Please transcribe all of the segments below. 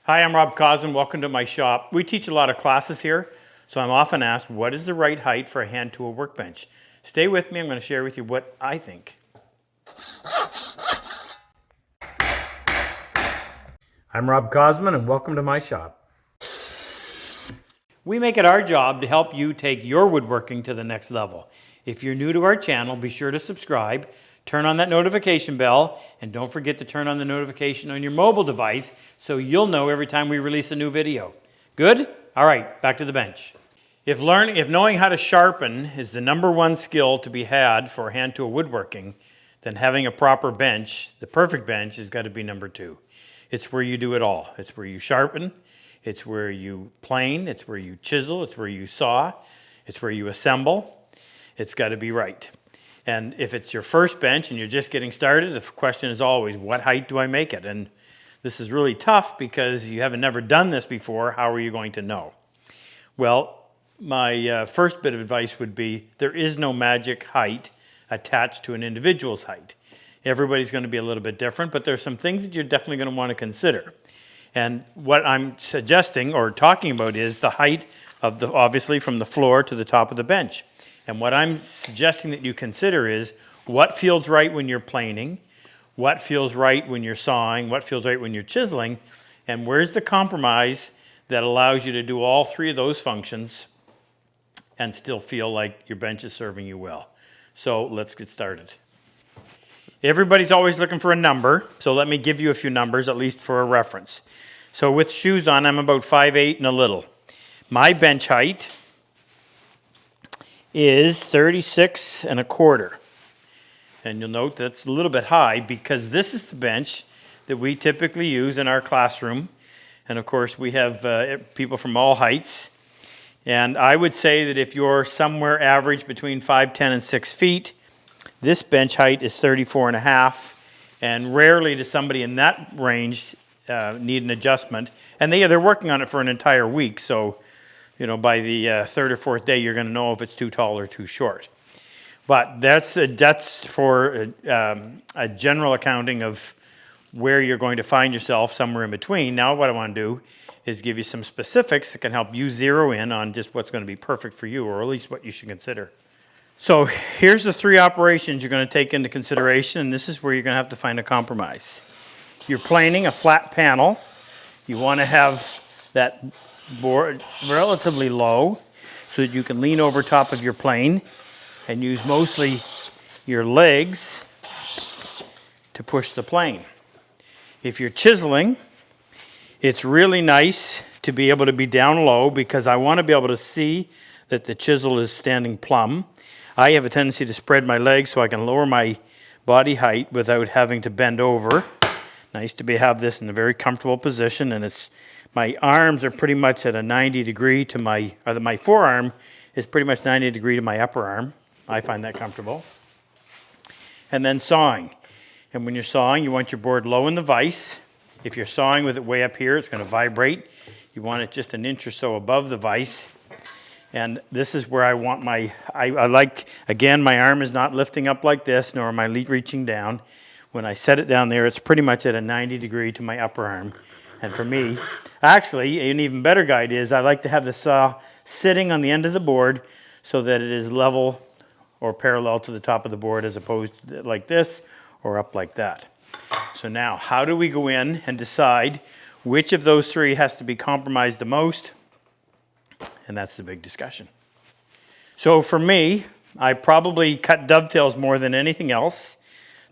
Hi, I'm Rob Cosman. Welcome to my shop. We teach a lot of classes here, so I'm often asked, what is the right height for a hand tool workbench? Stay with me. I'm going to share with you what I think. I'm Rob Cosman, and welcome to my shop. We make it our job to help you take your woodworking to the next level. If you're new to our channel, be sure to subscribe, turn on that notification bell, and don't forget to turn on the notification on your mobile device so you'll know every time we release a new video. Good? All right, back to the bench. If knowing how to sharpen is the #1 skill to be had for hand tool woodworking, then having a proper bench, the perfect bench, has got to be #2. It's where you do it all. It's where you sharpen, it's where you plane, it's where you chisel, it's where you saw, it's where you assemble. It's got to be right. And if it's your first bench and you're just getting started, the question is always, what height do I make it? And this is really tough because you haven't never done this before. How are you going to know? Well, my first bit of advice would be there is no magic height attached to an individual's height. Everybody's going to be a little bit different, but there's some things that you're definitely going to want to consider. And what I'm suggesting or talking about is the height of obviously from the floor to the top of the bench. And what I'm suggesting that you consider is what feels right when you're planing, what feels right when you're sawing, what feels right when you're chiseling, and where's the compromise that allows you to do all three of those functions and still feel like your bench is serving you well. So let's get started. Everybody's always looking for a number, so let me give you a few numbers, at least for a reference. So with shoes on, I'm about 5'8" and a little. My bench height is 36 1/4. And you'll note that's a little bit high because this is the bench that we typically use in our classroom. And of course, we have people from all heights. And I would say that if you're somewhere average between 5'10" and 6 feet, this bench height is 34 1/2. And rarely does somebody in that range need an adjustment. And they're working on it for an entire week. So, you know, by the third or fourth day, you're going to know if it's too tall or too short. But that's for a general accounting of where you're going to find yourself somewhere in between. Now what I want to do is give you some specifics that can help you zero in on just what's going to be perfect for you, or at least what you should consider. So here's the 3 operations you're going to take into consideration, and this is where you're going to have to find a compromise. You're planing a flat panel. You want to have that board relatively low so that you can lean over top of your plane and use mostly your legs to push the plane. If you're chiseling, it's really nice to be able to be down low because I want to be able to see that the chisel is standing plumb. I have a tendency to spread my legs so I can lower my body height without having to bend over. Nice to have this in a very comfortable position, and my arms are pretty much at a 90 degree to my forearm is pretty much 90 degree to my upper arm. I find that comfortable. And then sawing. And when you're sawing, you want your board low in the vise. If you're sawing with it way up here, it's going to vibrate. You want it just an inch or so above the vise. And this is where I want I like, again, my arm is not lifting up like this, nor am I reaching down. When I set it down there, it's pretty much at a 90 degree to my upper arm. And for me, actually, an even better guide is I like to have the saw sitting on the end of the board so that it is level or parallel to the top of the board as opposed to like this or up like that. So now, how do we go in and decide which of those 3 has to be compromised the most? And that's the big discussion. So for me, I probably cut dovetails more than anything else.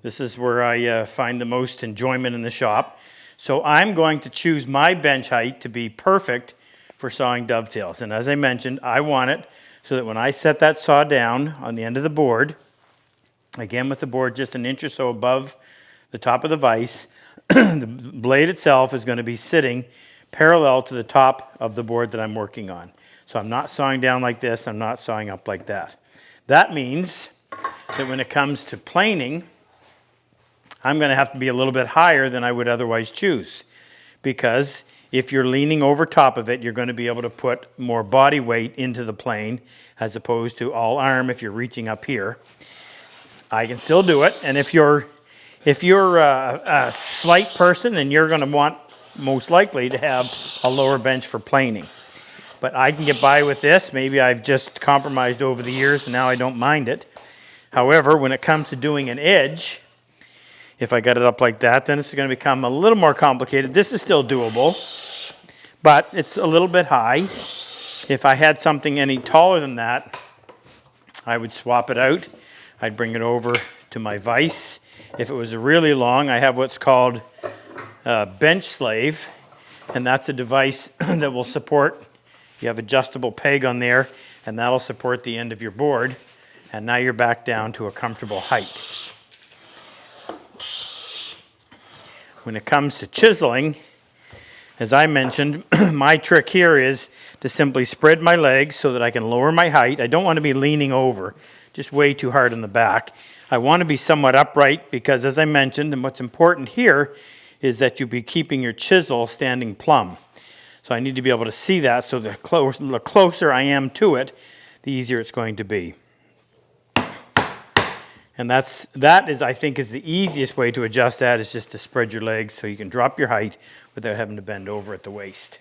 This is where I find the most enjoyment in the shop. So I'm going to choose my bench height to be perfect for sawing dovetails. And as I mentioned, I want it so that when I set that saw down on the end of the board, again with the board just an inch or so above the top of the vise, the blade itself is going to be sitting parallel to the top of the board that I'm working on. So I'm not sawing down like this, I'm not sawing up like that. That means that when it comes to planing, I'm going to have to be a little bit higher than I would otherwise choose, because if you're leaning over top of it, you're going to be able to put more body weight into the plane as opposed to all arm if you're reaching up here. I can still do it, and if you're a slight person and you're going to want most likely to have a lower bench for planing. But I can get by with this. Maybe I've just compromised over the years and now I don't mind it. However, when it comes to doing an edge, if I got it up like that, then it's going to become a little more complicated. This is still doable, but it's a little bit high. If I had something any taller than that, I would swap it out. I'd bring it over to my vise. If it was really long, I have what's called a bench slave, and that's a device that will support, you have adjustable peg on there, and that'll support the end of your board, and now you're back down to a comfortable height. When it comes to chiseling, as I mentioned, my trick here is to simply spread my legs so that I can lower my height. I don't want to be leaning over, just way too hard in the back. I want to be somewhat upright because, as I mentioned, and what's important here is that you be keeping your chisel standing plumb. So I need to be able to see that, so the closer I am to it, the easier it's going to be. And that is, I think, is the easiest way to adjust that, is just to spread your legs so you can drop your height without having to bend over at the waist.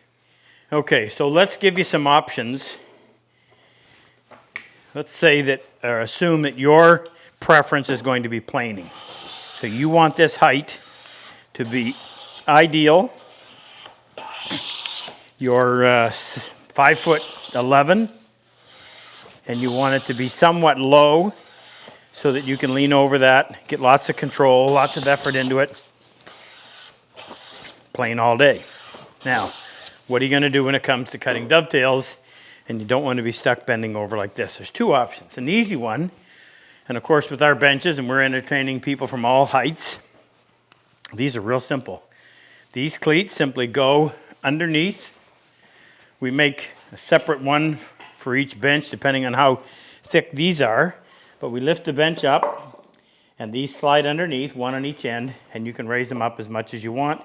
Okay, so let's give you some options. Let's say that, or assume that your preference is going to be planing. So you want this height to be ideal. You're 5'11", and you want it to be somewhat low, so that you can lean over that, get lots of control, lots of effort into it, plane all day. Now, what are you going to do when it comes to cutting dovetails and you don't want to be stuck bending over like this? There's two options. An easy one, and of course with our benches, and we're entertaining people from all heights, these are real simple. These cleats simply go underneath. We make a separate one for each bench depending on how thick these are. But we lift the bench up, and these slide underneath, one on each end, and you can raise them up as much as you want.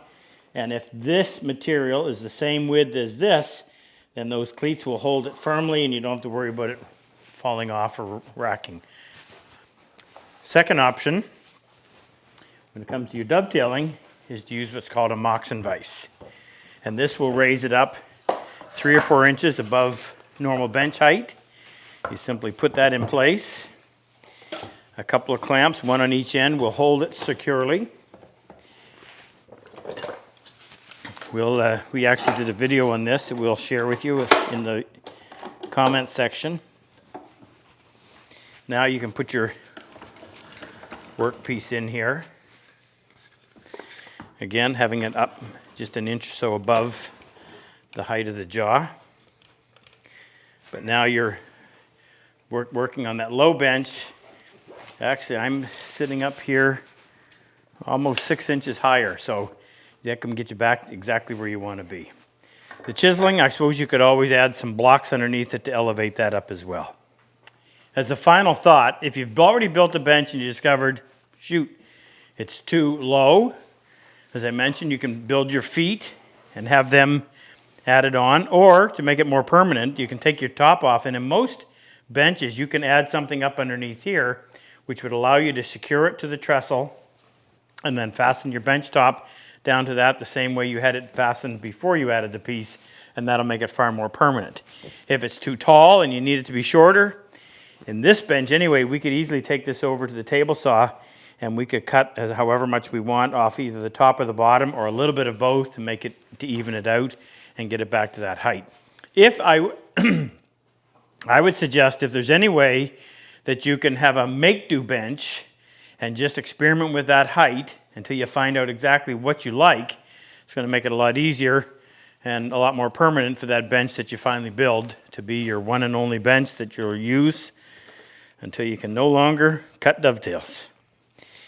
And if this material is the same width as this, then those cleats will hold it firmly, and you don't have to worry about it falling off or racking. Second option, when it comes to your dovetailing, is to use what's called a Moxon vise. And this will raise it up 3 or 4 inches above normal bench height. You simply put that in place. A couple of clamps, one on each end, will hold it securely. We actually did a video on this that we'll share with you in the comment section. Now you can put your workpiece in here. Again, having it up just an inch or so above the height of the jaw. But now you're working on that low bench. Actually, I'm sitting up here almost 6 inches higher, so that can get you back exactly where you want to be. The chiseling, I suppose you could always add some blocks underneath it to elevate that up as well. As a final thought, if you've already built a bench and you discovered, shoot, it's too low, as I mentioned, you can build your feet and have them added on, or to make it more permanent, you can take your top off, and in most benches, you can add something up underneath here, which would allow you to secure it to the trestle and then fasten your bench top down to that the same way you had it fastened before you added the piece, and that'll make it far more permanent. If it's too tall and you need it to be shorter, in this bench anyway, we could easily take this over to the table saw and we could cut however much we want off either the top or the bottom, or a little bit of both to make it, to even it out and get it back to that height. If I would suggest, if there's any way that you can have a make-do bench and just experiment with that height until you find out exactly what you like, it's going to make it a lot easier and a lot more permanent for that bench that you finally build to be your one and only bench that you'll use until you can no longer cut dovetails.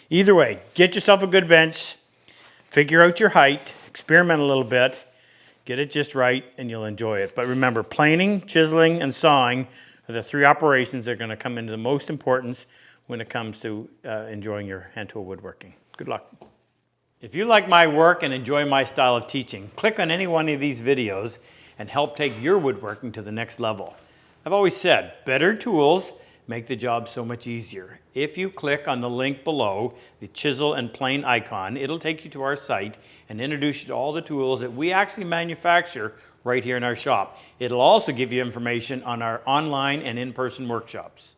Either way, get yourself a good bench, figure out your height, experiment a little bit, get it just right, and you'll enjoy it. But remember, planing, chiseling, and sawing are the 3 operations that are going to come into the most importance when it comes to enjoying your hand tool woodworking. Good luck. If you like my work and enjoy my style of teaching, click on any one of these videos and help take your woodworking to the next level. I've always said, better tools make the job so much easier. If you click on the link below, the chisel and plane icon, it'll take you to our site and introduce you to all the tools that we actually manufacture right here in our shop. It'll also give you information on our online and in-person workshops.